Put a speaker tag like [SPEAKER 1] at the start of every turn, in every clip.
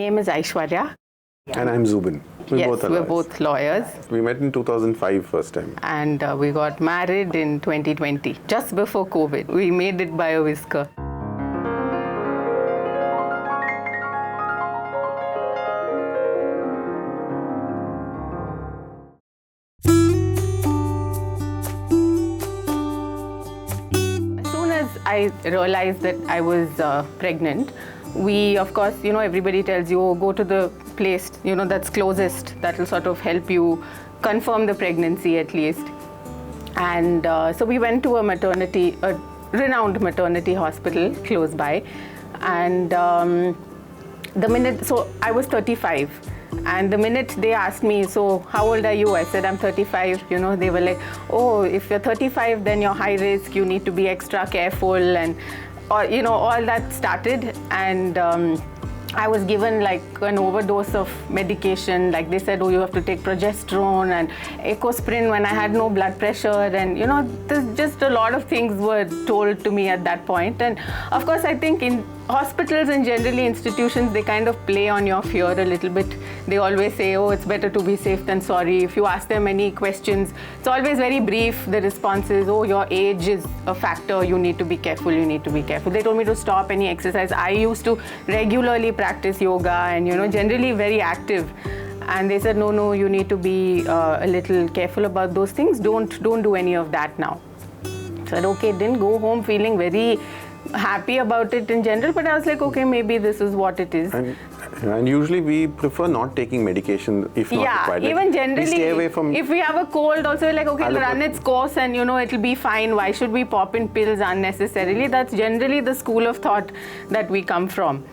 [SPEAKER 1] name is Aishwarya.
[SPEAKER 2] And I'm Zubin.
[SPEAKER 1] We're both lawyers.
[SPEAKER 2] We met in 2005 first time.
[SPEAKER 1] And we got married in 2020, just before COVID. We made it by a whisker. As soon as I realized that I was pregnant, we, of course, everybody tells you, oh, go to the place, that's closest. That will sort of help you confirm the pregnancy at least. And so we went to a renowned maternity hospital close by. And so I was 35. And the minute they asked me, so how old are you? I said, I'm 35. They were like, oh, if you're 35, then you're high risk. You need to be extra careful. And all that started, and I was given like an overdose of medication. Like they said, oh, you have to take progesterone and ecosprin when I had no blood pressure, and there's just a lot of things were told to me at that point. And of course, I think in hospitals and generally institutions, they kind of play on your fear a little bit. They always say, oh, it's better to be safe than sorry. If you ask them any questions, it's always very brief. The response is, oh, your age is a factor. You need to be careful. You need to be careful. They told me to stop any exercise. I used to regularly practice yoga and, generally very active. And they said, no, you need to be a little careful about those things. Don't do any of that now. I said, okay, didn't go home feeling very happy about it in general, but I was like, okay, maybe this is what it is.
[SPEAKER 2] And usually we prefer not taking medication if not required.
[SPEAKER 1] Yeah, even generally,
[SPEAKER 2] we stay away from.
[SPEAKER 1] If we have a cold, also we're like, okay, it'll run its course and it'll be fine. Why should we pop in pills unnecessarily? That's generally the school of thought that we come from.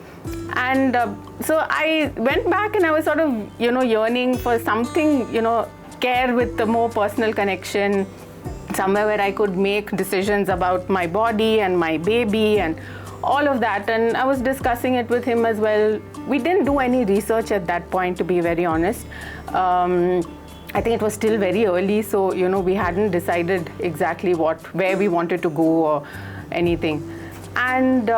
[SPEAKER 1] And so I went back and I was sort of, yearning for something, care with the more personal connection, somewhere where I could make decisions about my body and my baby and all of that. And I was discussing it with him as well. We didn't do any research at that point, to be very honest. I think it was still very early, so we hadn't decided exactly where we wanted to go or anything. And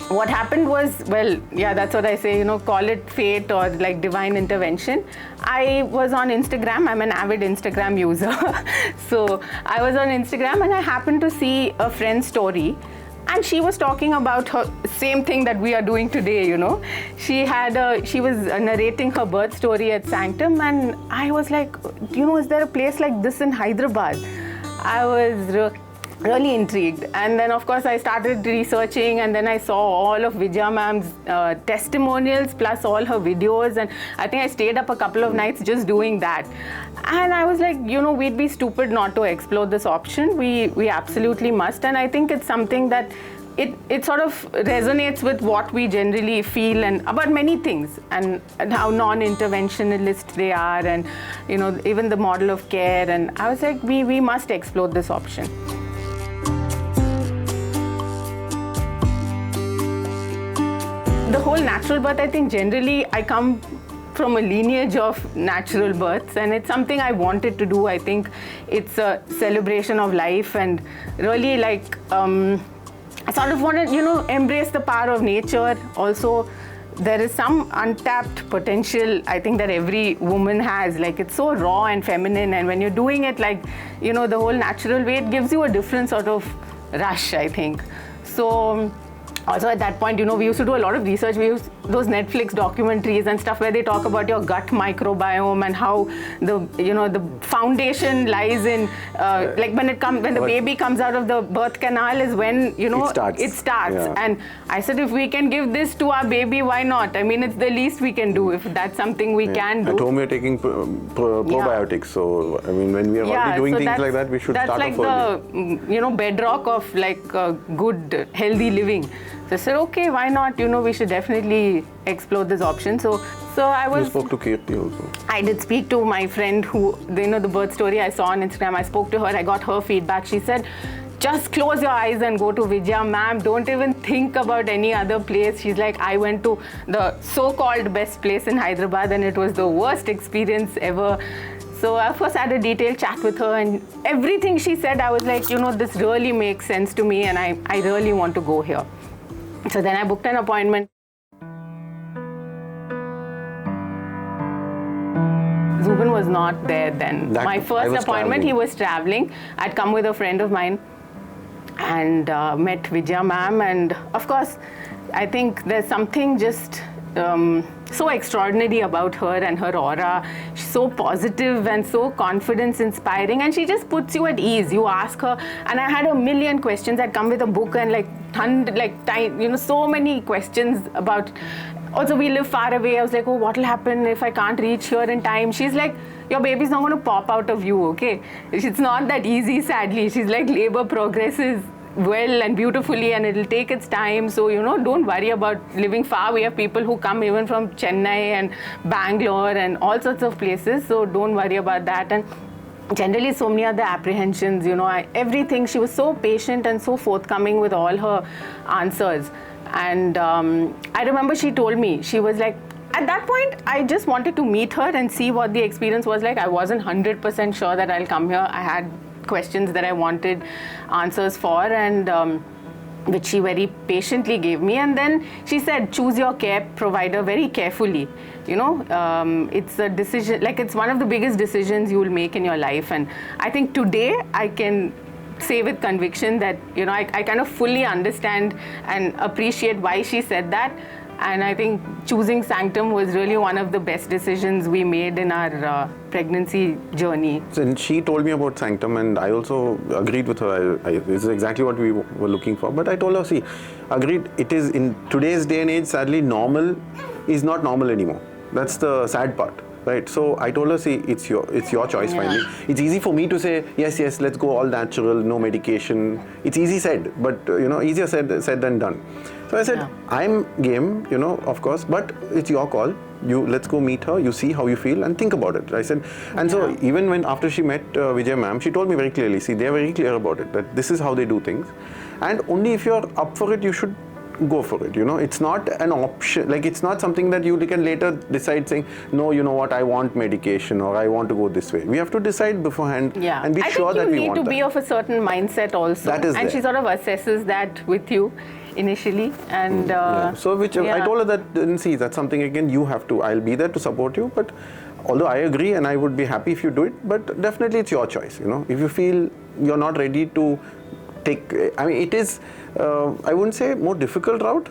[SPEAKER 1] what happened was, that's what I say, call it fate or like divine intervention. I was on Instagram. I'm an avid Instagram user. So I was on Instagram and I happened to see a friend's story. And she was talking about her same thing that we are doing today, She was narrating her birth story at Sanctum, and I was like, is there a place like this in Hyderabad? I was really intrigued. And then, of course, I started researching, and then I saw all of Vijaya ma'am's testimonials plus all her videos, and I think I stayed up a couple of nights just doing that. And I was like, we'd be stupid not to explore this option. We absolutely must. And I think it's something that it sort of resonates with what we generally feel and about many things, and how non-interventionalist they are, and even the model of care. And I was like, we must explore this option. The whole natural birth, I think generally I come from a lineage of natural births, and it's something I wanted to do. I think it's a celebration of life, and really like I sort of want to embrace the power of nature. Also, there is some untapped potential, I think, that every woman has. Like, it's so raw and feminine, and when you're doing it like the whole natural way, it gives you a different sort of rush, I think. So also at that point, we used to do a lot of research. We used those Netflix documentaries and stuff where they talk about your gut microbiome and how the foundation lies in like when the baby comes out of the birth canal is when it starts. Yeah. And I said, if we can give this to our baby, why not? I mean, it's the least we can do if that's something we can do.
[SPEAKER 2] At home, we're taking probiotics, so I mean, when we are already doing things like that, we should start off early. That's like the bedrock of like good healthy living. So I said, okay, why not? We should definitely explore this option. So I was. You spoke to Kirti also. I did speak to my friend who, the birth story I saw on Instagram. I spoke to her. I got her feedback. She said, just close your eyes and go to Vijaya ma'am. Don't even think about any other place. She's like, I went to the so-called best place in Hyderabad, and it was the worst experience ever. So of course I had a detailed chat with her, and everything she said, I was like, this really makes sense to me, and I really want to go here. So then I booked an appointment.
[SPEAKER 1] Zubin was not there then. My first appointment, he was traveling. I'd come with a friend of mine and met Vijaya ma'am, and of course, I think there's something just so extraordinary about her and her aura. She's so positive and so confidence inspiring, and she just puts you at ease. You ask her, and I had a million questions. I'd come with a book and so many questions about. Also, we live far away. I was like, oh, what will happen if I can't reach here in time? She's like, your baby's not going to pop out of you, okay? It's not that easy, sadly. She's like, labor progresses well and beautifully, and it'll take its time. So, don't worry about living far. We have people who come even from Chennai and Bangalore and all sorts of places. So, don't worry about that. And generally, so many other apprehensions, everything. She was so patient and so forthcoming with all her answers. And I remember she told me, she was like, at that point, I just wanted to meet her and see what the experience was like. I wasn't 100% sure that I'll come here. I had questions that I wanted answers for, and which she very patiently gave me. And then she said, choose your care provider very carefully. It's a decision, like it's one of the biggest decisions you will make in your life. And I think today I can say with conviction that, I kind of fully understand and appreciate why she said that. And I think choosing Sanctum was really one of the best decisions we made in our pregnancy journey.
[SPEAKER 2] And she told me about Sanctum, and I also agreed with her. This is exactly what we were looking for. But I told her, see, agreed, it is in today's day and age, sadly, normal is not normal anymore. That's the sad part. Right, so I told her, see, it's your choice finally. It's easy for me to say, yes, let's go all natural, no medication. It's easy said, but easier said than done. So I said, I'm game, of course, but it's your call. Let's go meet her, you see how you feel and think about it. I said, and so even after she met Vijay ma'am, she told me very clearly, see, they're very clear about it, that this is how they do things. And only if you're up for it, you should go for it. It's not an option, like it's not something that you can later decide saying, no, you know what, I want medication or I want to go this way. We have to decide beforehand and be sure that we want that. I think you need
[SPEAKER 1] to be of a certain mindset also.
[SPEAKER 2] That is
[SPEAKER 1] and she sort of assesses that with you initially. And
[SPEAKER 2] so I told her that, then see, that's something again you have to, I'll be there to support you, but although I agree and I would be happy if you do it, but definitely it's your choice. If you feel you're not ready to take, it is, I wouldn't say more difficult route,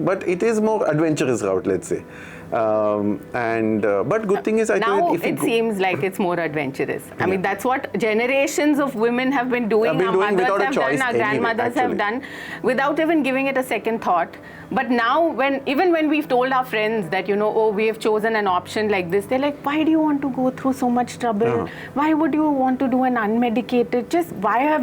[SPEAKER 2] but it is more adventurous route, let's say. But good thing is, I
[SPEAKER 1] think it seems like it's more adventurous. I mean, that's what generations of women have been doing. Our mothers have done, our grandmothers have done, without even giving it a second thought. But now, even when we've told our friends that, we have chosen an option like this, they're like, why do you want to go through so much trouble? Why would you want to do an unmedicated? Just why are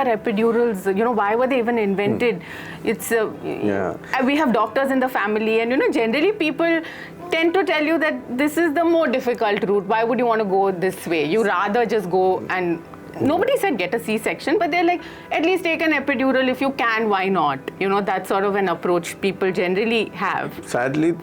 [SPEAKER 1] epidurals? Why were they even invented? It's we have doctors in the family, and generally people tend to tell you that this is the more difficult route. Why would you want to go this way? You rather just go and. Nobody said get a C-section, but they're like, at least take an epidural if you can, why not? That's sort of an approach people generally have.
[SPEAKER 2] Sadly,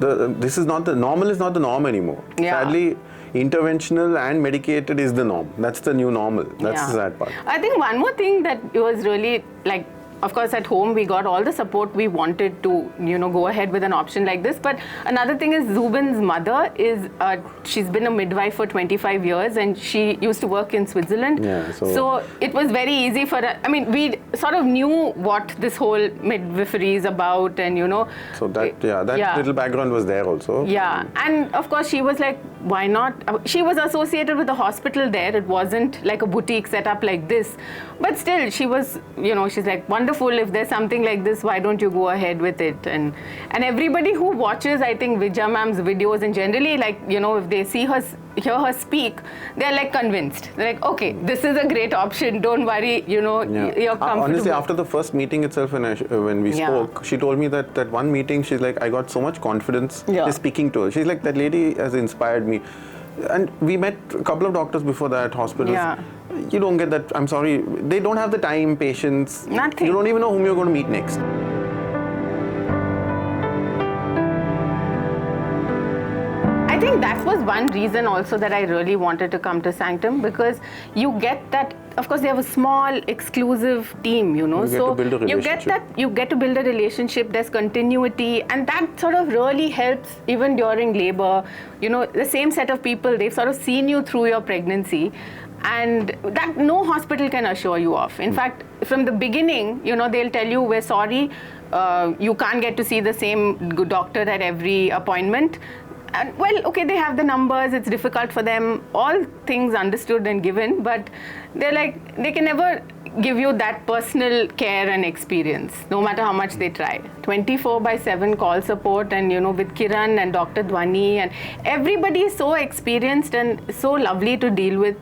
[SPEAKER 2] this is not the normal, is not the norm anymore. Sadly, interventional and medicated is the norm. That's the new normal. That's the sad part.
[SPEAKER 1] I think one more thing that was really like, of course, at home, we got all the support we wanted to, go ahead with an option like this. But another thing is Zubin's mother she's been a midwife for 25 years and she used to work in Switzerland. So it was very easy for her. I mean, we sort of knew what this whole midwifery is about and,
[SPEAKER 2] So that little background was there also.
[SPEAKER 1] Yeah. And of course, she was like, why not? She was associated with the hospital there. It wasn't like a boutique setup like this. But still, she was, she's like, wonderful. If there's something like this, why don't you go ahead with it? And everybody who watches, I think, Vijaya ma'am's videos and generally, like, if they hear her speak, they're like convinced. They're like, okay, this is a great option. Don't worry, you're comfortable.
[SPEAKER 2] Honestly, after the first meeting itself, when we spoke, she told me that one meeting, she's like, I got so much confidence just speaking to her. She's like, that lady has inspired me. And we met a couple of doctors before that, hospitals. You don't get that, I'm sorry, they don't have the time, patience.
[SPEAKER 1] Nothing.
[SPEAKER 2] You don't even know whom you're going to meet next.
[SPEAKER 1] I think that was one reason also that I really wanted to come to Sanctum, because you get that. Of course, they have a small, exclusive team, you know.
[SPEAKER 2] So
[SPEAKER 1] you get that. You get to build a relationship. There's continuity, and that sort of really helps even during labor. You know, the same set of people, they've sort of seen you through your pregnancy, and that no hospital can assure you of. In fact, from the beginning, you know, they'll tell you, we're sorry, you can't get to see the same doctor at every appointment. And well, okay, they have the numbers, it's difficult for them, all things understood and given, but they're like, they can never give you that personal care and experience, no matter how much they try. 24/7 call support, and you know, with Kiran and Dr. Dhwani, and everybody is so experienced and so lovely to deal with.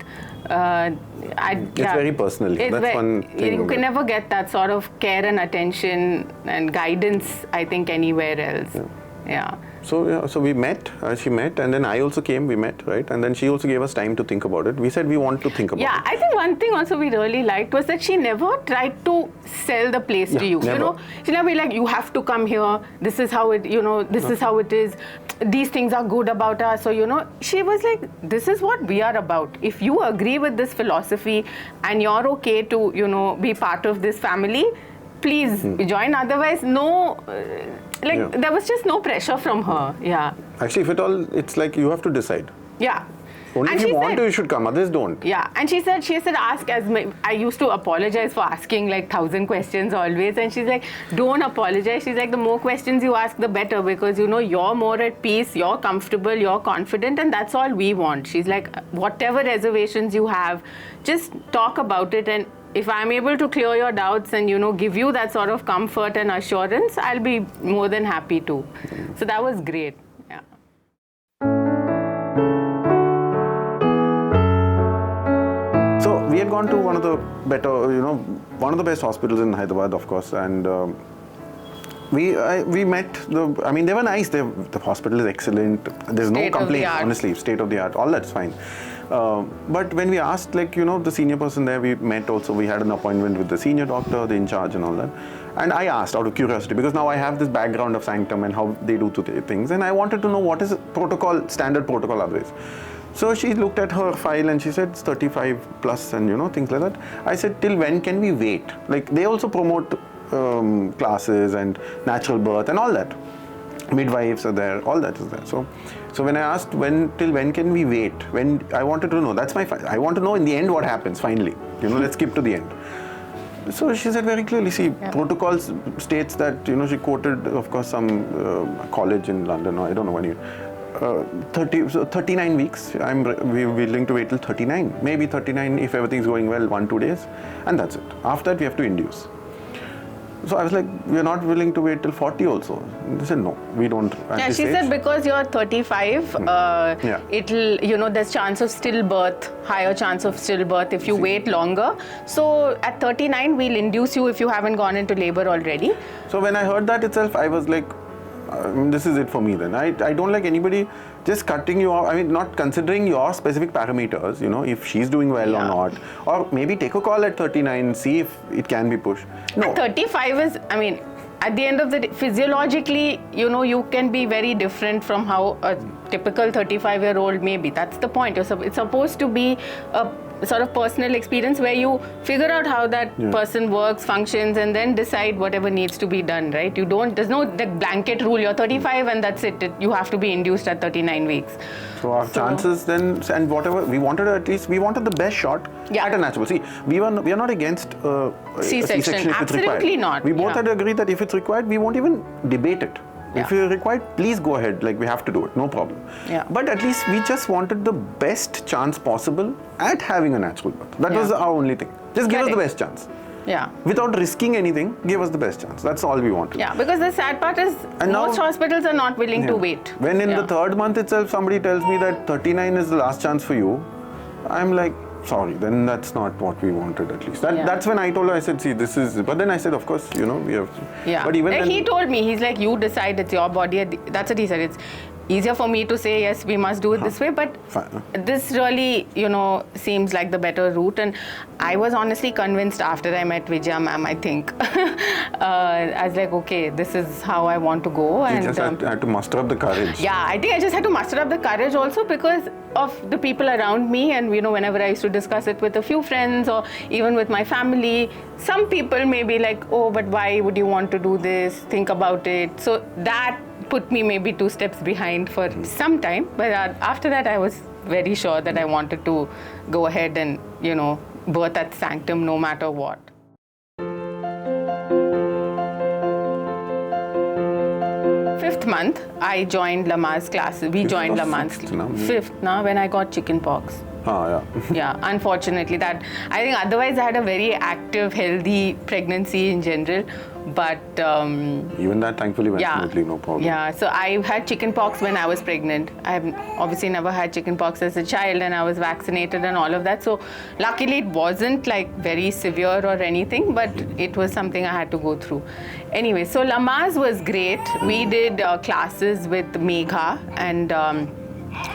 [SPEAKER 2] It's very personal. That's one thing.
[SPEAKER 1] You can never get that sort of care and attention and guidance, I think, anywhere else. Yeah.
[SPEAKER 2] So we met, she met, and then I also came, we met, right? And then she also gave us time to think about it. We said we want to think about it.
[SPEAKER 1] Yeah, I think one thing also we really liked was that she never tried to sell the place to you.
[SPEAKER 2] Never.
[SPEAKER 1] You know, she never be like, you have to come here, this is how it, you know, this is how it is, these things are good about us. So, you know, she was like, this is what we are about. If you agree with this philosophy and you're okay to, you know, be part of this family, please join. Otherwise, no, there was just no pressure from her. Yeah.
[SPEAKER 2] Actually, if at all, it's like you have to decide.
[SPEAKER 1] Yeah.
[SPEAKER 2] Only if you want to, you should come. Others don't.
[SPEAKER 1] Yeah. And she said, ask I used to apologize for asking like 1,000 questions always. And she's like, don't apologize. She's like, the more questions you ask, the better, because, you know, you're more at peace, you're comfortable, you're confident, and that's all we want. She's like, whatever reservations you have, just talk about it, and if I'm able to clear your doubts and, you know, give you that sort of comfort and assurance, I'll be more than happy to. So that was great. Yeah.
[SPEAKER 2] So we had gone to one of the better, you know, one of the best hospitals in Hyderabad, of course, and we met. I mean, they were nice. The hospital is excellent. There's no complaint, honestly. State of the art. All that's fine. But when we asked, like, you know, the senior person there, we met also, we had an appointment with the senior doctor, the in charge and all that. And I asked out of curiosity, because now I have this background of Sanctum and how they do things, and I wanted to know what is protocol, standard protocol otherwise. So she looked at her file and she said it's 35 plus and, you know, things like that. I said, till when can we wait? Like, they also promote classes and natural birth and all that. Midwives are there, all that is there. So when I asked till when can we wait, when I wanted to know, that's I want to know in the end what happens finally. You know, let's skip to the end. So she said very clearly, see, protocols states that, you know, she quoted, of course, some college in London, or I don't know when 39 weeks. We're willing to wait till 39, maybe 39 if everything's going well, 1-2 days, and that's it. After that, we have to induce. So I was like, we're not willing to wait till 40 also. They said, no, we don't.
[SPEAKER 1] Yeah, she said because you're 35, it'll, you know, there's chance of stillbirth, higher chance of stillbirth if you wait longer. So at 39, we'll induce you if you haven't gone into labor already.
[SPEAKER 2] So when I heard that itself, I was like, this is it for me then. I don't like anybody just cutting you off. I mean, not considering your specific parameters, you know, if she's doing well or not. Or maybe take a call at 39, see if it can be pushed. No.
[SPEAKER 1] At 35 is, I mean, at the end of the day, physiologically, you know, you can be very different from how a typical 35-year-old may be. That's the point. It's supposed to be a sort of personal experience where you figure out how that person works, functions, and then decide whatever needs to be done, right? There's no blanket rule, you're 35 and that's it. You have to be induced at 39 weeks.
[SPEAKER 2] So our chances then, and whatever, we wanted the best shot at a natural. See, we are not against
[SPEAKER 1] C-section if it's
[SPEAKER 2] required.
[SPEAKER 1] Absolutely not.
[SPEAKER 2] We both had to agree that if it's required, we won't even debate it. If you're required, please go ahead. Like, we have to do it, no problem.
[SPEAKER 1] Yeah.
[SPEAKER 2] But at least we just wanted the best chance possible at having a natural birth. That was our only thing. Just give us the best chance.
[SPEAKER 1] Yeah.
[SPEAKER 2] Without risking anything, give us the best chance. That's all we wanted.
[SPEAKER 1] Yeah, because the sad part is most hospitals are not willing to wait.
[SPEAKER 2] When in the third month itself, somebody tells me that 39 is the last chance for you, I'm like, sorry, then that's not what we wanted at least. That's when I told her, I said, see, this is, but then I said, of course, you know, we have to.
[SPEAKER 1] Yeah.
[SPEAKER 2] But even
[SPEAKER 1] he told me, he's like, you decide, it's your body. That's what he said. easier for me to say, yes, we must do it this way, but this really, seems like the better route. And I was honestly convinced after I met Vijaya ma'am, I think. I was like, okay, this is how I want to go.
[SPEAKER 2] You just had to muster up the courage.
[SPEAKER 1] Yeah, I think I just had to muster up the courage also because of the people around me. And, whenever I used to discuss it with a few friends or even with my family, some people may be like, oh, but why would you want to do this? Think about it. So that put me maybe 2 steps behind for some time. But after that, I was very sure that I wanted to go ahead and, birth at Sanctum no matter what. Fifth month, I joined Lama's classes. We joined Lama's fifth now when I got chickenpox.
[SPEAKER 2] Yeah.
[SPEAKER 1] Yeah, unfortunately, that I think otherwise I had a very active, healthy pregnancy in general. But
[SPEAKER 2] even that, thankfully, went smoothly, no problem.
[SPEAKER 1] Yeah, so I had chickenpox when I was pregnant. I have obviously never had chickenpox as a child, and I was vaccinated and all of that. So luckily, it wasn't like very severe or anything, but it was something I had to go through. Anyway, so Lama's was great. We did classes with Megha and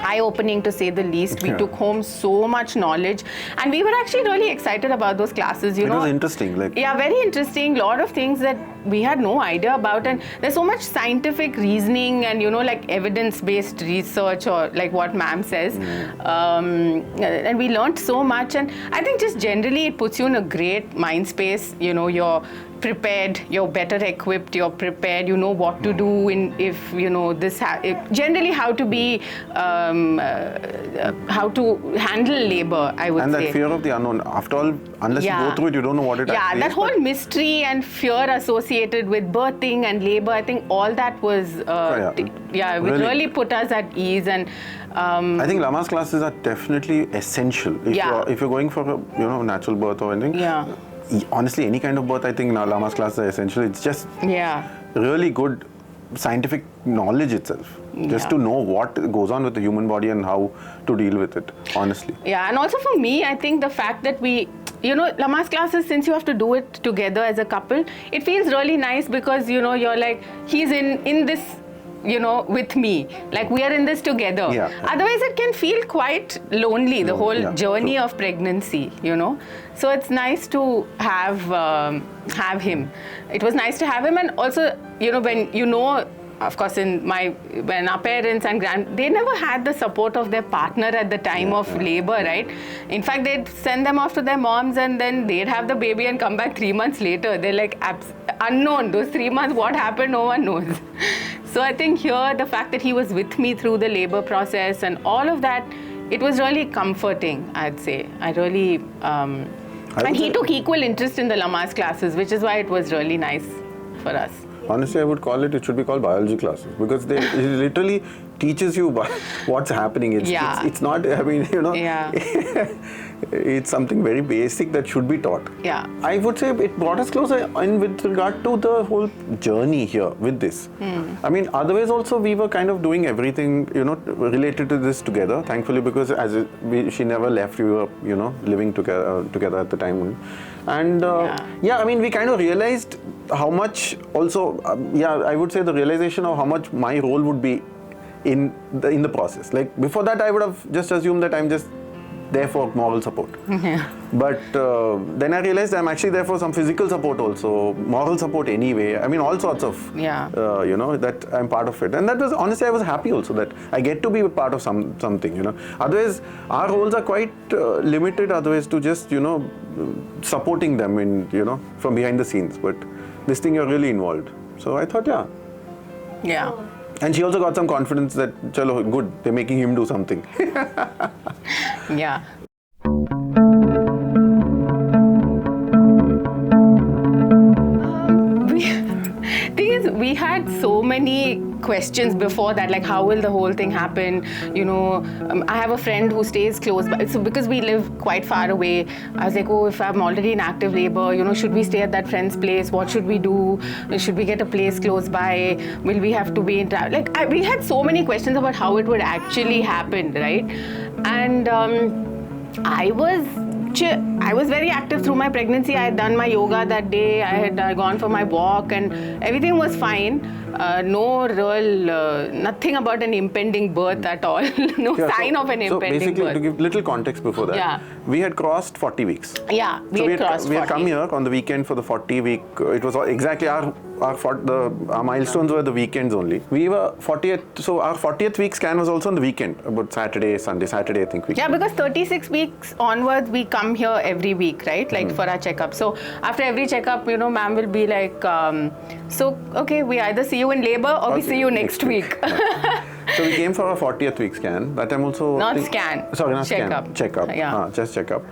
[SPEAKER 1] eye-opening to say the least. We took home so much knowledge, and we were actually really excited about those classes.
[SPEAKER 2] It was interesting.
[SPEAKER 1] Yeah, very interesting. A lot of things that we had no idea about, and there's so much scientific reasoning and like evidence-based research, or like what ma'am says. And we learned so much, and I think just generally it puts you in a great mind space. You're prepared, you're better equipped, you're prepared, you know what to do if this generally how to be how to handle labor, I would say.
[SPEAKER 2] And that fear of the unknown. After all, unless you go through it, you don't know what it actually is.
[SPEAKER 1] Yeah, that whole mystery and fear associated with birthing and labor, I think all that was really put us at ease. And
[SPEAKER 2] I think Lama's classes are definitely essential if you're going for a natural birth or anything.
[SPEAKER 1] Yeah.
[SPEAKER 2] Honestly, any kind of birth, I think Lama's classes are essential. It's just really good scientific knowledge itself. Just to know what goes on with the human body and how to deal with it, honestly.
[SPEAKER 1] Yeah, and also for me, I think the fact that we, Lama's classes, since you have to do it together as a couple, it feels really nice because, you're like, he's in this, with me. Like, we are in this together.
[SPEAKER 2] Yeah.
[SPEAKER 1] Otherwise, it can feel quite lonely, the whole journey of pregnancy, So it's nice to have him. It was nice to have him. And also, when of course, when our parents and they never had the support of their partner at the time of labor, right? In fact, they'd send them off to their moms, and then they'd have the baby and come back 3 months later. They're like unknown. Those 3 months, what happened, no one knows. So I think here, the fact that he was with me through the labor process and all of that, it was really comforting, I'd say. I really, and he took equal interest in the Lama's classes, which is why it was really nice for us.
[SPEAKER 2] Honestly, I would call it should be called biology classes, because it literally teaches you what's happening. It's not, I mean, it's something very basic that should be taught.
[SPEAKER 1] Yeah.
[SPEAKER 2] I would say it brought us closer with regard to the whole journey here with this. I mean, otherwise also we were kind of doing everything, related to this together, thankfully, because she never left. We were, living together at the time. And I mean, we kind of realized how much also, I would say the realization of how much my role would be in the process. Like before that, I would have just assumed that I'm just there for moral support. But then I realized I'm actually there for some physical support also, moral support anyway. I mean, all sorts of, that I'm part of it. And that was, honestly, I was happy also that I get to be a part of something, Otherwise, our roles are quite limited otherwise to just, supporting them in, from behind the scenes. But this thing, you're really involved. So I thought,
[SPEAKER 1] Yeah.
[SPEAKER 2] And she also got some confidence that, chalo, good, they're making him do something.
[SPEAKER 1] Yeah. Thing is, we had so many questions before that, like how will the whole thing happen? I have a friend who stays close by, so because we live quite far away, I was like, oh, if I'm already in active labor, should we stay at that friend's place? What should we do? Should we get a place close by? Will we have to be in we had so many questions about how it would actually happen, right? And I was very active through my pregnancy. I had done my yoga that day. I had gone for my walk, and everything was fine. no real, nothing about an impending birth at all. No sign of an impending birth. So
[SPEAKER 2] basically, to give little context before that, we had crossed 40 weeks.
[SPEAKER 1] Yeah, we had crossed 40.
[SPEAKER 2] We had come here on the weekend for the 40-week. It was exactly our milestones were the weekends only. We were 40th, so our 40th week scan was also on the weekend, about Saturday, I think.
[SPEAKER 1] Yeah, because 36 weeks onwards, we come here every week, right? Like for our checkup. So after every checkup, ma'am will be like, so, okay, we either see you in labor or we see you next week.
[SPEAKER 2] So we came for our 40th week scan. That time also...
[SPEAKER 1] Not scan.
[SPEAKER 2] Checkup.
[SPEAKER 1] Yeah.
[SPEAKER 2] Just checkup.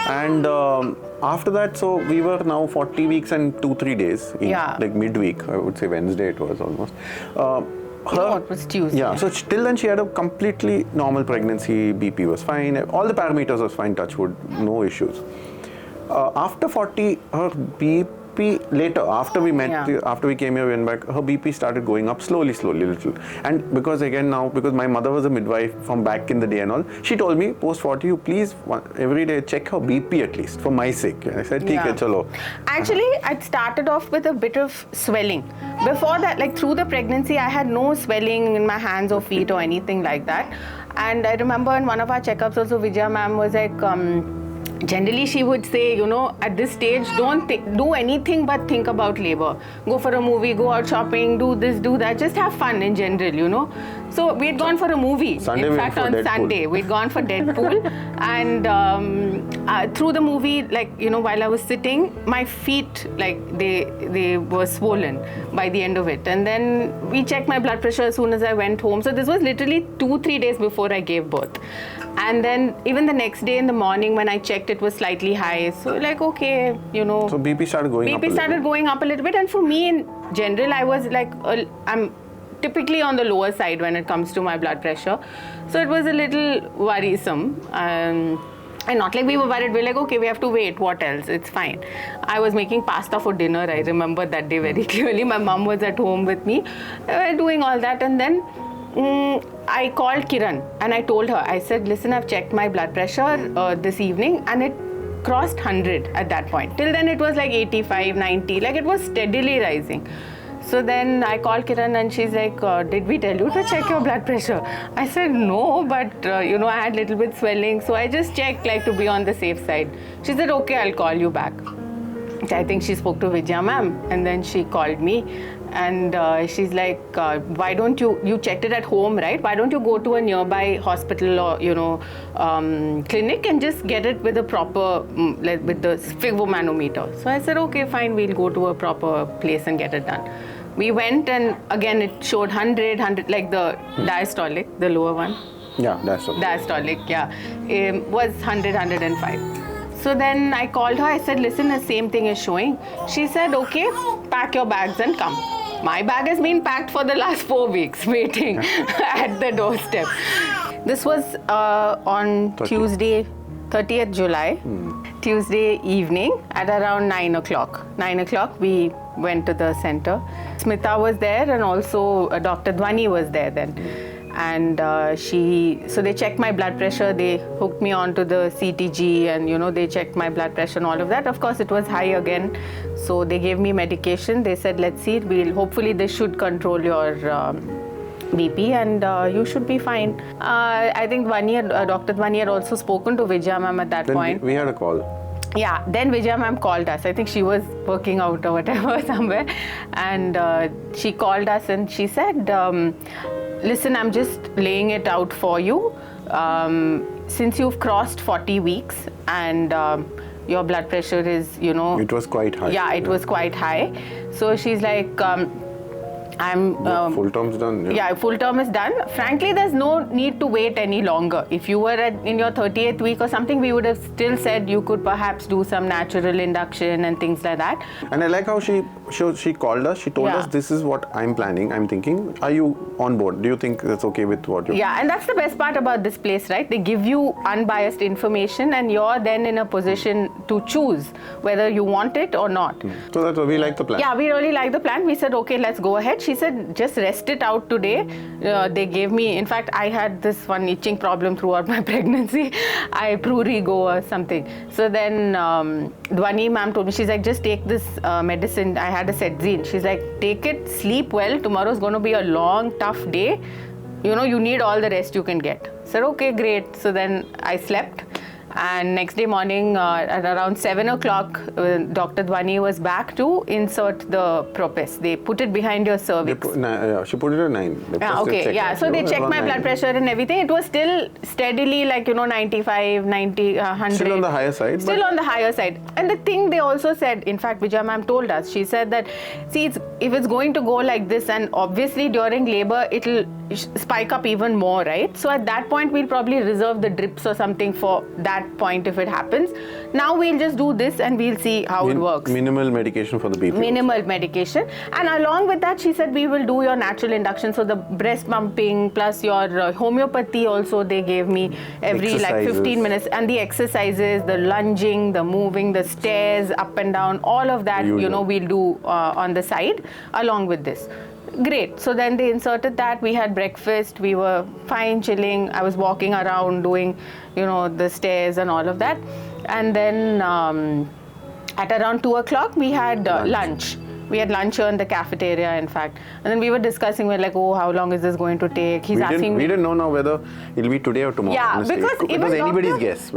[SPEAKER 2] And after that, so we were now 40 weeks and 2-3 days. Like midweek, I would say Wednesday it was almost.
[SPEAKER 1] It was Tuesday.
[SPEAKER 2] Yeah, so till then she had a completely normal pregnancy. BP was fine. All the parameters was fine, touch wood, no issues. After 40, her BP later, after we met, after we came here, we went back, her BP started going up slowly, little. And because my mother was a midwife from back in the day and all, she told me, post 40, you please every day check her BP at least, for my sake. I said, "Theek hai, chalo."
[SPEAKER 1] Actually, I started off with a bit of swelling. Before that, like through the pregnancy, I had no swelling in my hands or feet or anything like that. And I remember in one of our checkups also, Vijaya ma'am was like, generally she would say, at this stage, don't do anything but think about labor. Go for a movie, go out shopping, do this, do that. Just have fun in general, So we had gone for a movie. In fact, on Sunday, we'd gone for Deadpool. And through the movie, while I was sitting, my feet, they were swollen by the end of it. And then we checked my blood pressure as soon as I went home. So this was literally 2-3 days before I gave birth. And then even the next day in the morning when I checked, it was slightly high. So okay,
[SPEAKER 2] So BP started going up a little. BP
[SPEAKER 1] started going up a little bit. And for me in general, I was I'm typically on the lower side when it comes to my blood pressure. So it was a little worrisome. And not like we were worried. We were like, okay, we have to wait. What else? It's fine. I was making pasta for dinner. I remember that day very clearly. My mom was at home with me. We were doing all that. And then I called Kiran and I told her, I said, listen, I've checked my blood pressure this evening and it crossed 100 at that point. Till then it was like 85, 90, it was steadily rising. So then I called Kiran and she's like, did we tell you to check your blood pressure? I said, no, but I had little bit swelling. So I just checked to be on the safe side. She said, okay, I'll call you back. I think she spoke to Vijaya ma'am and then she called me. And she's like, why don't you checked it at home, right? Why don't you go to a nearby hospital or, clinic and just get it with a proper, with the sphygmomanometer. So I said, okay, fine, we'll go to a proper place and get it done. We went and again it showed 100, like the diastolic, the lower one.
[SPEAKER 2] Yeah, diastolic.
[SPEAKER 1] Diastolic, yeah. Was 100, 105. So then I called her, I said, listen, the same thing is showing. She said, okay, pack your bags and come. My bag has been packed for the last 4 weeks, waiting at the doorstep. This was on Tuesday, 30th July, Tuesday evening at around 9 o'clock. 9 o'clock, we went to the center. Smita was there and also Dr. Dhwani was there then. And so they checked my blood pressure, they hooked me onto the CTG and, they checked my blood pressure and all of that. Of course, it was high again. So they gave me medication. They said, let's see, hopefully this should control your BP and you should be fine. I think Dr. Dhwani had also spoken to Vijaya ma'am at that point.
[SPEAKER 2] We had a call.
[SPEAKER 1] Yeah, then Vijaya ma'am called us. I think she was working out or whatever somewhere. And she called us and she said, listen, I'm just laying it out for you. Since you've crossed 40 weeks and your blood pressure is,
[SPEAKER 2] It was quite high.
[SPEAKER 1] Yeah, it was quite high. So she's like,
[SPEAKER 2] full term's done.
[SPEAKER 1] Yeah, full term is done. Frankly, there's no need to wait any longer. If you were in your 38th week or something, we would have still said you could perhaps do some natural induction and things like that.
[SPEAKER 2] And I like how she called us. She told us, this is what I'm planning. I'm thinking, are you on board? Do you think that's okay with what you...
[SPEAKER 1] Yeah, and that's the best part about this place, right? They give you unbiased information and you're then in a position to choose whether you want it or not.
[SPEAKER 2] So that's we like the plan.
[SPEAKER 1] Yeah, we really like the plan. We said, okay, let's go ahead. She said, just rest it out today. They gave me, in fact, I had this one itching problem throughout my pregnancy. I prurigo or something. So then Dhwani ma'am told me, she's like, just take this medicine. I had a Sedzine. She's like, take it, sleep well. Tomorrow's going to be a long, tough day. You need all the rest you can get. I said, okay, great. So then I slept. And next day morning, at around 7 o'clock, Dr. Dhwani was back to insert the Propes. They put it behind your cervix.
[SPEAKER 2] She put it at 9.
[SPEAKER 1] Okay, yeah. So they checked my blood pressure and everything. It was still steadily 95, 90, 100.
[SPEAKER 2] Still on the higher side.
[SPEAKER 1] Still on the higher side. And the thing they also said, in fact, Vijaya ma'am told us, she said that, see, if it's going to go like this, and obviously during labor, it'll spike up even more, right? So at that point, we'll probably reserve the drips or something for that point if it happens. Now we'll just do this and we'll see how it works.
[SPEAKER 2] Minimal medication for the BP.
[SPEAKER 1] Minimal medication. And along with that, she said we will do your natural induction. So the breast pumping plus your homeopathy also they gave me every
[SPEAKER 2] exercises.
[SPEAKER 1] 15 minutes. And the exercises, the lunging, the moving, the stairs up and down, all of that, we'll do on the side along with this. Great. So then they inserted that. We had breakfast. We were fine, chilling. I was walking around doing, the stairs and all of that. And then at around 2 o'clock, we had lunch. We had lunch here in the cafeteria, in fact. And then we were discussing, we're like, oh, how long is this going to take? He's asking me.
[SPEAKER 2] We didn't know now whether it'll be today or tomorrow.
[SPEAKER 1] Yeah,
[SPEAKER 2] honestly.
[SPEAKER 1] because
[SPEAKER 2] it was anybody's guess.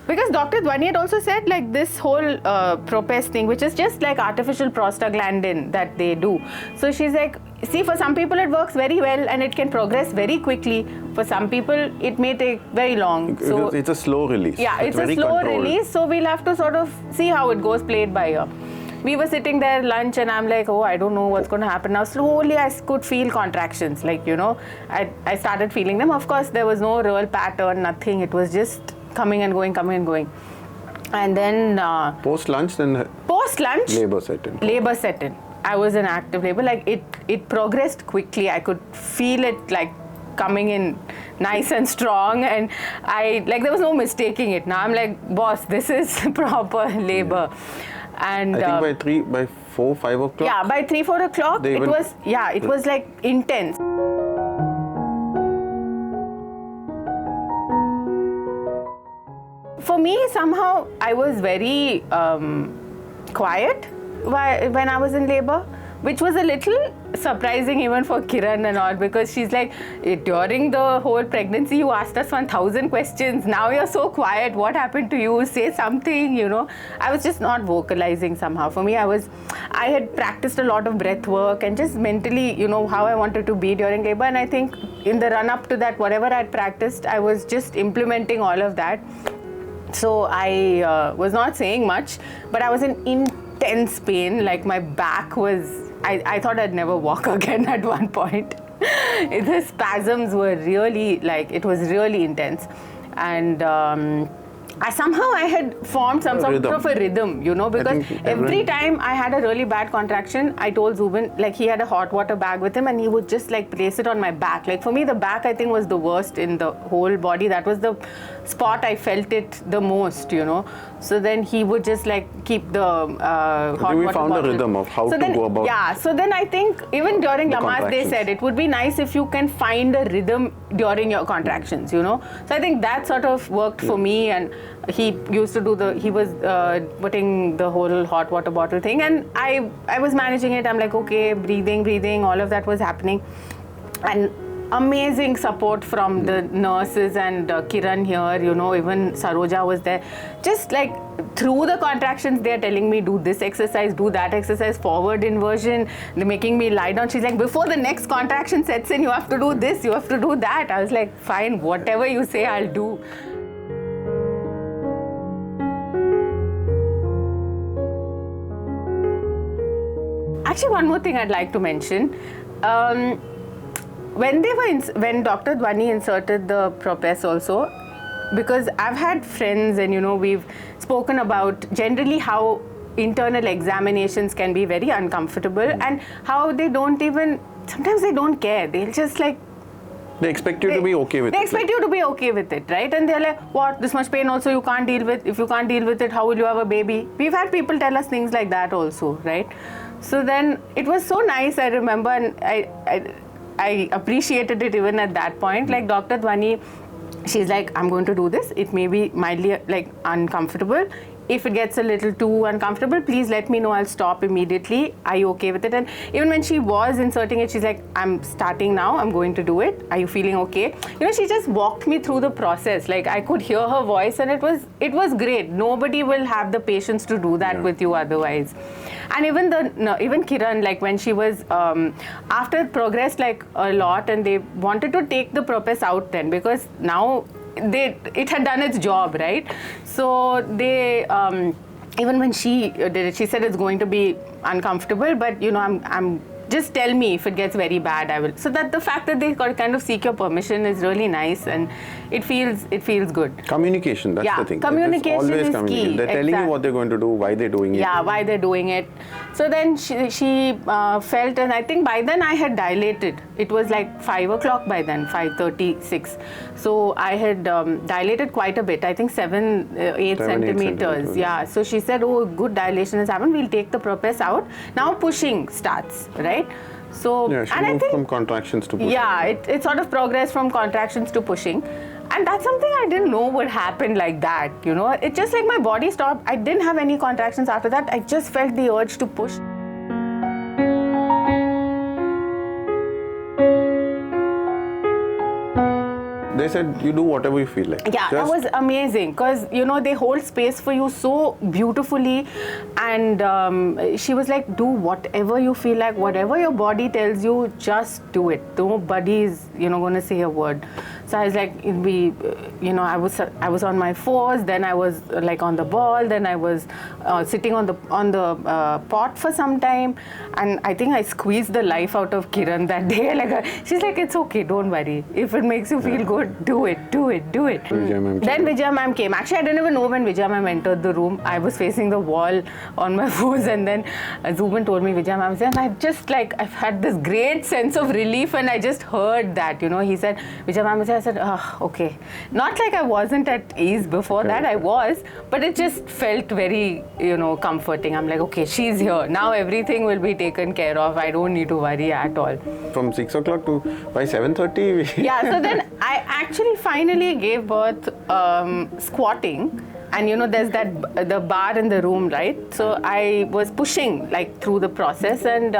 [SPEAKER 1] Because Dr. Dhwani had also said this whole Propes thing, which is just like artificial prostaglandin that they do. So she's like, see, for some people it works very well and it can progress very quickly. For some people it may take very long. So
[SPEAKER 2] it's a slow release.
[SPEAKER 1] Yeah, it's a slow release. So we'll have to sort of see how it goes, play it by ear. We were sitting there lunch and I'm like, oh, I don't know what's going to happen now. Slowly I could feel contractions. I started feeling them. Of course, there was no real pattern, nothing. It was just coming and going, coming and going. And then
[SPEAKER 2] post-lunch, labor set in.
[SPEAKER 1] Labor set in. I was in active labor. It progressed quickly. I could feel it coming in nice and strong, and there was no mistaking it. Now I'm like, boss, this is proper labor.
[SPEAKER 2] Yeah.
[SPEAKER 1] And
[SPEAKER 2] I think by 4, 5 o'clock.
[SPEAKER 1] Yeah, by 3, 4 o'clock, it was intense. For me, somehow, I was very quiet when I was in labor, which was a little surprising even for Kiran and all, because she's like, during the whole pregnancy, you asked us 1,000 questions. Now you're so quiet. What happened to you? Say something, I was just not vocalizing somehow. For me, I had practiced a lot of breath work and just mentally, how I wanted to be during labor. And I think in the run up to that, whatever I'd practiced, I was just implementing all of that. So I was not saying much, but I was in intense pain. My back was, I thought I'd never walk again at one point. The spasms were really, it was really intense. And I had formed some sort of a rhythm, because every time I had a really bad contraction, I told Zubin, he had a hot water bag with him and he would just place it on my back. For me, the back, I think, was the worst in the whole body. That was the spot I felt it the most, So then he would just keep the hot water
[SPEAKER 2] we found
[SPEAKER 1] bottle.
[SPEAKER 2] A rhythm of how to go about.
[SPEAKER 1] Yeah, so then I think even during Lamas, they said it would be nice if you can find a rhythm during your contractions, So I think that sort of worked for me, and he used to he was putting the whole hot water bottle thing, and I was managing it. I'm like, okay, breathing, all of that was happening. And amazing support from the nurses and Kiran here, even Saroja was there. Just through the contractions, they're telling me, do this exercise, do that exercise, forward inversion. They're making me lie down. She's like, before the next contraction sets in, you have to do this, you have to do that. I was like, fine, whatever you say, I'll do. Actually, one more thing I'd like to mention. When Dr. Dhwani inserted the Propes also, because I've had friends and we've spoken about generally how internal examinations can be very uncomfortable and how they sometimes they don't care. They'll just
[SPEAKER 2] they expect you to be okay with it.
[SPEAKER 1] They expect you to be okay with it, right? And they're like, what, this much pain also you can't deal with? If you can't deal with it, how will you have a baby? We've had people tell us things like that also, right? So then it was so nice, I remember, and I appreciated it even at that point. Dr. Dhwani, she's like, I'm going to do this. It may be mildly uncomfortable. if it gets a little too uncomfortable, please let me know. I'll stop immediately. Are you okay with it? And even when she was inserting it, she's like, I'm starting now. I'm going to do it. Are you feeling okay? You know, she just walked me through the process. Like, I could hear her voice, and it was great. Nobody will have the patience to do that with you otherwise. And even Kiran, like when she was after it progressed like a lot, and they wanted to take the purpose out then, because now it had done its job, right? So they even when she did it, she said it's going to be uncomfortable, but you know, I'm just tell me if it gets very bad, I will. So that the fact that they kind of seek your permission is really nice, and it feels good.
[SPEAKER 2] Communication, that's the thing.
[SPEAKER 1] Communication is key.
[SPEAKER 2] They're telling you what they're going to do, why they're doing it.
[SPEAKER 1] Yeah, why they're doing it. So then she felt, and I think by then I had dilated. It was like 5 o'clock by then, 5:36. So I had dilated quite a bit. I think 8 centimeters. Yeah. So she said, oh, good dilation has happened. We'll take the propess out. Now pushing starts, right? So,
[SPEAKER 2] yeah, she
[SPEAKER 1] and
[SPEAKER 2] moved
[SPEAKER 1] I think,
[SPEAKER 2] from contractions to pushing.
[SPEAKER 1] Yeah, it sort of progressed from contractions to pushing. And that's something I didn't know would happen like that, you know. It just like my body stopped. I didn't have any contractions after that. I just felt the urge to push.
[SPEAKER 2] They said you do whatever you feel like.
[SPEAKER 1] Yeah, that was amazing, because you know, they hold space for you so beautifully, and she was like, do whatever you feel like, whatever your body tells you, just do it. Nobody is, you know, going to say a word. So I was like, you know, I was on my fours, then I was like on the ball, then I was sitting on the pot for some time, and I think I squeezed the life out of Kiran that day. Like, she's like, it's okay, don't worry. If it makes you feel good, do it. Then Vijaya ma'am came. Actually, I didn't even know when Vijaya ma'am entered the room. I was facing the wall on my fours, and then Zubin told me Vijaya ma'am said, and I just like, I've had this great sense of relief, and I just heard that, you know, he said, Vijaya ma'am said, I said, oh, okay. Not like I wasn't at ease before that, I was, but it just felt very, you know, comforting. I'm like, okay, she's here. Now everything will be taken care of. I don't need to worry at all.
[SPEAKER 2] From 6 o'clock to by 7:30?
[SPEAKER 1] Yeah, so then I actually finally gave birth squatting. And you know, there's the bar in the room, right? So I was pushing like through the process, and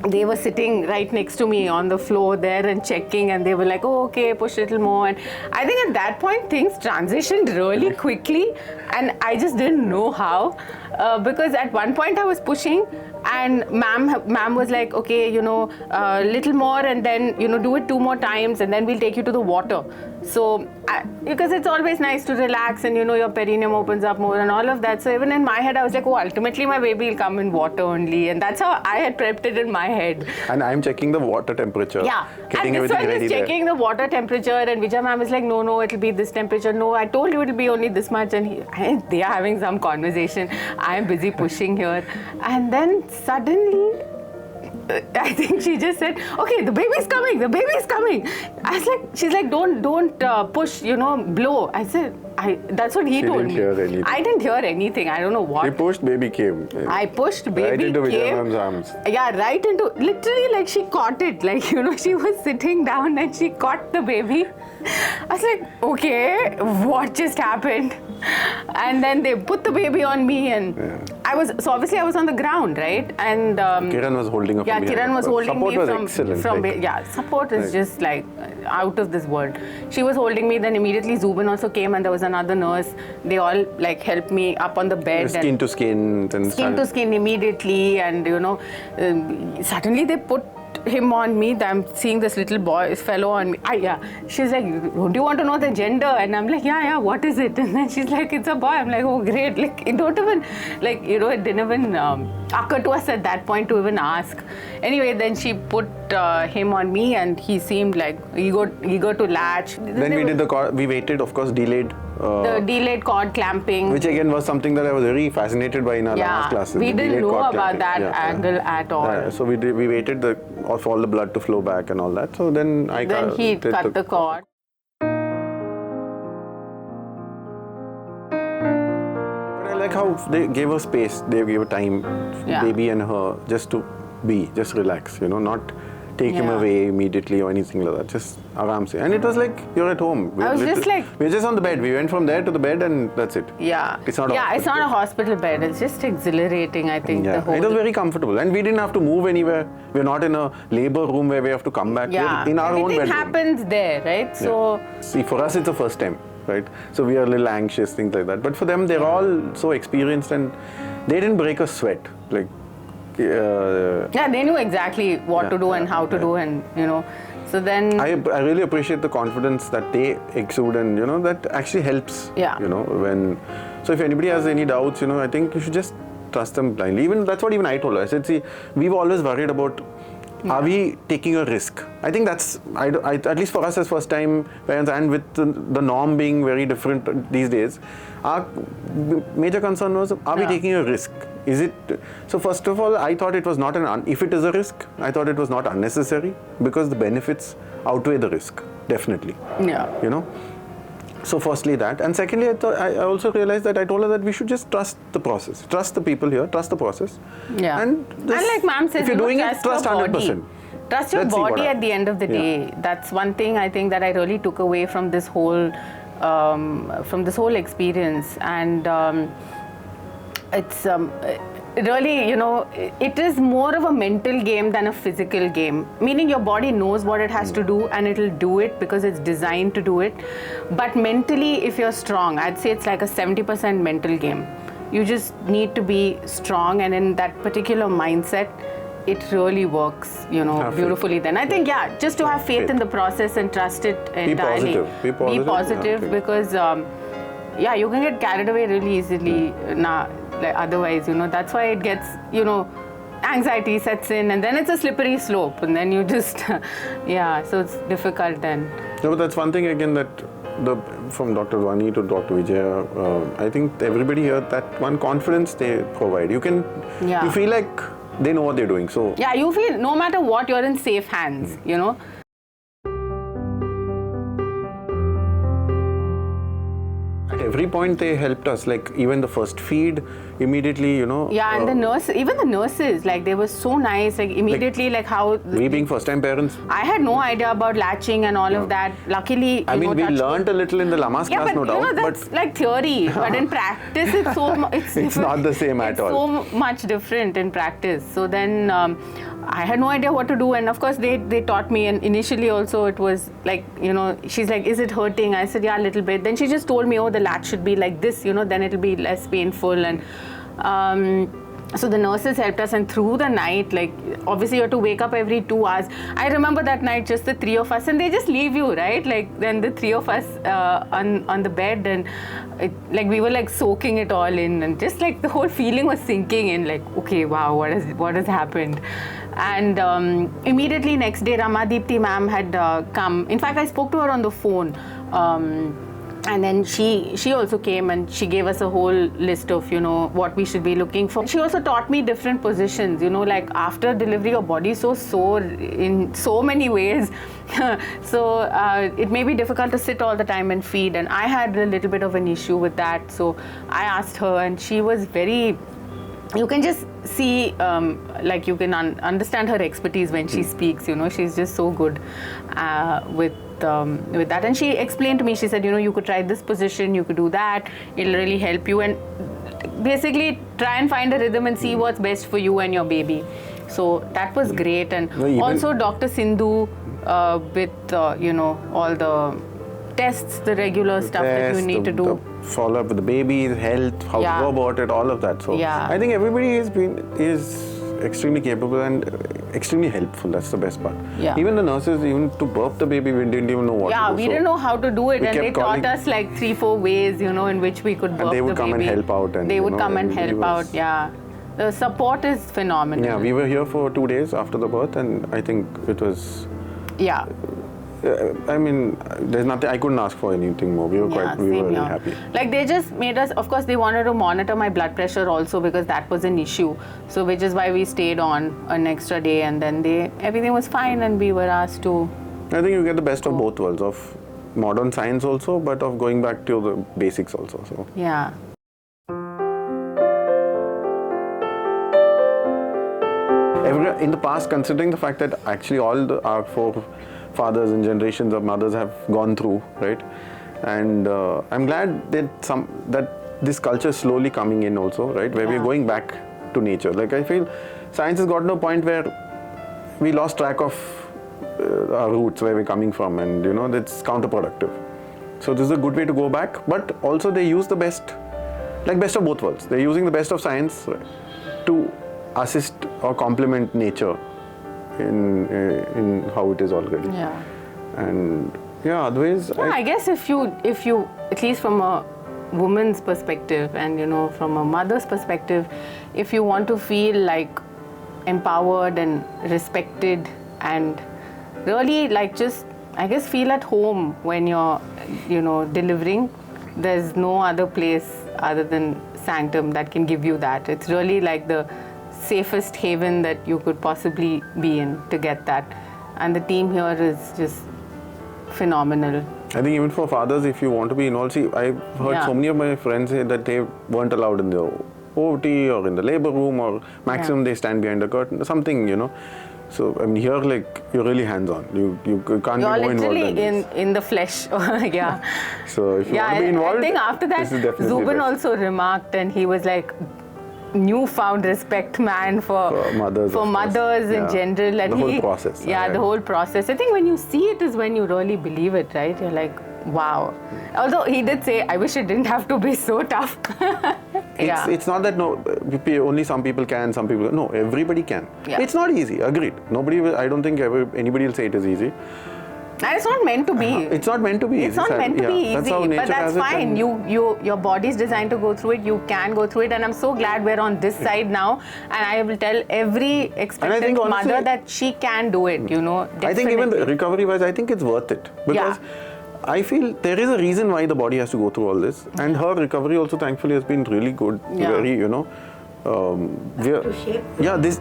[SPEAKER 1] they were sitting right next to me on the floor there and checking, and they were like, oh, okay, push a little more. And I think at that point things transitioned really quickly, and I just didn't know how, because at one point I was pushing, and ma'am was like, okay, you know, little more, and then, you know, do it 2 more times, and then we'll take you to the water. So, because it's always nice to relax, and, you know, your perineum opens up more and all of that. So even in my head, I was like, oh, ultimately my baby will come in water only. And that's how I had prepped it in my head.
[SPEAKER 2] And I'm checking the water temperature.
[SPEAKER 1] Yeah.
[SPEAKER 2] Getting
[SPEAKER 1] and this one
[SPEAKER 2] ready
[SPEAKER 1] is checking the water temperature, and Vijay ma'am is like, no, it'll be this temperature. No, I told you it'll be only this much. And they are having some conversation. I'm busy pushing here. And then suddenly, I think she just said, okay, the baby's coming. I was like, she's like, don't push, you know, blow. I said, that's what he told me. I didn't hear anything. I don't know what.
[SPEAKER 2] He pushed, baby came.
[SPEAKER 1] I pushed, baby
[SPEAKER 2] right into
[SPEAKER 1] came.
[SPEAKER 2] Vijaya ma'am's arms.
[SPEAKER 1] Yeah, right into, literally like she caught it. Like, you know, she was sitting down and she caught the baby. I was like, okay, what just happened? And then they put the baby on me, and so obviously I was on the ground, right? And
[SPEAKER 2] Kiran was holding up.
[SPEAKER 1] Yeah, Kiran was holding
[SPEAKER 2] support
[SPEAKER 1] me
[SPEAKER 2] was
[SPEAKER 1] from
[SPEAKER 2] excellent.
[SPEAKER 1] Support is just like out of this world. She was holding me, then immediately Zubin also came, and there was another nurse. They all like helped me up on the bed.
[SPEAKER 2] Skin to skin.
[SPEAKER 1] Skin to skin immediately, and you know, suddenly they put him on me. I'm seeing this little fellow on me. She's like, don't you want to know the gender? And I'm like, yeah, what is it? And then she's like, it's a boy. I'm like, oh, great. Like, it don't even, like, you know, it didn't even occur to us at that point to even ask. Anyway, then she put him on me, and he seemed like eager to latch.
[SPEAKER 2] Then we did the cord, we waited, of course, delayed.
[SPEAKER 1] The delayed cord clamping.
[SPEAKER 2] Which again was something that I was very fascinated by in our last classes.
[SPEAKER 1] We didn't know about that angle at all.
[SPEAKER 2] Yeah, so we waited for all the blood to flow back and all that. So then
[SPEAKER 1] he cut the cord.
[SPEAKER 2] But I like how they gave her space. They gave her time, baby and her, just to be, just relax. You know, not take him away immediately or anything like that. Just aram se. And it was like you're at home.
[SPEAKER 1] I was just like,
[SPEAKER 2] we're just on the bed. We went from there to the bed and that's it.
[SPEAKER 1] Yeah.
[SPEAKER 2] It's not
[SPEAKER 1] it's not a hospital bed. It's just exhilarating, I think.
[SPEAKER 2] Yeah. It was very comfortable. And we didn't have to move anywhere. We're not in a labor room where we have to come back.
[SPEAKER 1] Yeah.
[SPEAKER 2] We're in our own bedroom.
[SPEAKER 1] Everything happens there, right? So.
[SPEAKER 2] See, for us, it's the first time, right? So we are a little anxious, things like that. But for them, they're all so experienced and they didn't break a sweat. Like,
[SPEAKER 1] they knew exactly what to do and how to do, and so then
[SPEAKER 2] I really appreciate the confidence that they exude, and that actually helps. So if anybody has any doubts, I think you should just trust them blindly. That's what I told her. I said, see, we've always worried about, are we taking a risk? I think that's, at least for us as first time parents, and with the norm being very different these days, our major concern was, are we taking a risk? Is it, so first of all, I thought it was not if it is a risk, I thought it was not unnecessary, because the benefits outweigh the risk, definitely.
[SPEAKER 1] Yeah.
[SPEAKER 2] So firstly that, and secondly, I also realized that I told her that we should just trust the process, trust the people here, trust the process.
[SPEAKER 1] Yeah.
[SPEAKER 2] And
[SPEAKER 1] like ma'am says,
[SPEAKER 2] if you're doing it, trust 100%.
[SPEAKER 1] Trust your body at the end of the day. That's one thing I think that I really took away from this whole experience, and it's really, it is more of a mental game than a physical game. Meaning your body knows what it has to do and it'll do it because it's designed to do it. But mentally, if you're strong, I'd say it's like a 70% mental game. You just need to be strong, and in that particular mindset, it really works, beautifully. Then I think, just to have faith in the process and trust it entirely.
[SPEAKER 2] Be positive.
[SPEAKER 1] Because you can get carried away really easily. Otherwise, that's why it gets, anxiety sets in, and then it's a slippery slope, and then you just, so it's difficult then.
[SPEAKER 2] No, but that's one thing again that from Dr. Vani to Dr. Vijaya, I think everybody here, that one confidence they provide. You feel like they know what they're doing. So
[SPEAKER 1] you feel no matter what, you're in safe hands,
[SPEAKER 2] At every point they helped us, like even the first feed, immediately,
[SPEAKER 1] and even the nurses, like they were so nice, like immediately, like how...
[SPEAKER 2] We being first time parents,
[SPEAKER 1] I had no idea about latching and all of that. Luckily,
[SPEAKER 2] we learned a little in the Lamas class, no doubt.
[SPEAKER 1] That's like theory, but in practice it's so...
[SPEAKER 2] It's not the same at all.
[SPEAKER 1] It's so much different in practice. So then I had no idea what to do, and of course they taught me, and initially also it was like, she's like, is it hurting? I said, yeah, a little bit. Then she just told me, oh, the latch should be like this, then it'll be less painful. And so the nurses helped us, and through the night, like obviously you have to wake up every 2 hours. I remember that night, just the 3 of us, and they just leave you, right? Like then the 3 of us on the bed, and we were like soaking it all in, and just like the whole feeling was sinking in, like, okay, wow, what has happened? And immediately next day, Ramadipti ma'am had come. In fact, I spoke to her on the phone. And then she also came, and she gave us a whole list of, what we should be looking for. She also taught me different positions, like after delivery, your body is so sore in so many ways. So it may be difficult to sit all the time and feed. And I had a little bit of an issue with that. So I asked her, and she was very... You can just see, like you can understand her expertise when she speaks, she's just so good with that. And she explained to me, she said, you could try this position, you could do that, it'll really help you, and basically try and find a rhythm and see what's best for you and your baby. So that was great. And also Dr. Sindhu with, all the tests, the regular stuff that you need to do.
[SPEAKER 2] Follow up with the baby's health, how to go about it, all of that. So I think everybody is extremely capable and extremely helpful. That's the best part. Even the nurses, even to birth the baby, we didn't even know what to do.
[SPEAKER 1] We didn't know how to do it, and they taught us like 3-4 ways, in which we could birth the baby.
[SPEAKER 2] And they would come and help out. And
[SPEAKER 1] they would come and help out, The support is phenomenal.
[SPEAKER 2] Yeah, we were here for 2 days after the birth, and I think it was... I mean, there's nothing, I couldn't ask for anything more. We were really happy. Like
[SPEAKER 1] they just made us, of course, they wanted to monitor my blood pressure also, because that was an issue. So which is why we stayed on an extra day, and then everything was fine, and we were asked to...
[SPEAKER 2] I think you get the best of both worlds, of modern science also, but of going back to the basics also. So.
[SPEAKER 1] Yeah.
[SPEAKER 2] in the past, considering the fact that actually our forefathers and generations of mothers have gone through, right? And I'm glad that this culture is slowly coming in also, right? Where we're going back to nature. Like I feel science has gotten to a point where we lost track of our roots, where we're coming from, and that's counterproductive. So this is a good way to go back, but also they use the best of both worlds. They're using the best of science to assist or complement nature in how it is already.
[SPEAKER 1] Yeah.
[SPEAKER 2] And otherwise,
[SPEAKER 1] I guess if you at least from a woman's perspective and from a mother's perspective, if you want to feel like empowered and respected and really just I guess feel at home when you're delivering, there's no other place other than Sanctum that can give you that. It's really like the safest haven that you could possibly be in to get that, and the team here is just phenomenal.
[SPEAKER 2] I think even for fathers, if you want to be involved, see, I've heard so many of my friends say that they weren't allowed in the OT or in the labor room, or maximum they stand behind a curtain, something, So I mean, here you're really hands-on. You can't
[SPEAKER 1] you're
[SPEAKER 2] be more involved.
[SPEAKER 1] You're literally in the flesh. Yeah.
[SPEAKER 2] So if you want to be involved,
[SPEAKER 1] I think after that, Zubin also remarked, and he was like, newfound respect, man, for mothers in general, and
[SPEAKER 2] the whole process.
[SPEAKER 1] Yeah, the whole process. I think when you see it is when you really believe it, right? You're like, wow. Although he did say, I wish it didn't have to be so tough.
[SPEAKER 2] It's not that only some people can, some people no, everybody can. Yeah. It's not easy. Agreed. I don't think anybody will say it is easy.
[SPEAKER 1] And it's not meant to be.
[SPEAKER 2] It's not meant to be easy.
[SPEAKER 1] It's not meant to be easy, but that's fine. Your body's designed to go through it. You can go through it, and I'm so glad we're on this side now. And I will tell every expectant mother that she can do it. Definitely.
[SPEAKER 2] I think even recovery-wise, I think it's worth it, because I feel there is a reason why the body has to go through all this, and her recovery also, thankfully, has been really good. Very,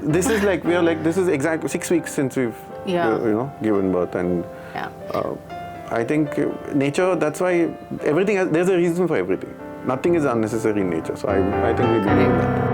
[SPEAKER 2] this is this is exactly 6 weeks since we've given birth, and I think nature, that's why there's a reason for everything. Nothing is unnecessary in nature, so I think we believe in that.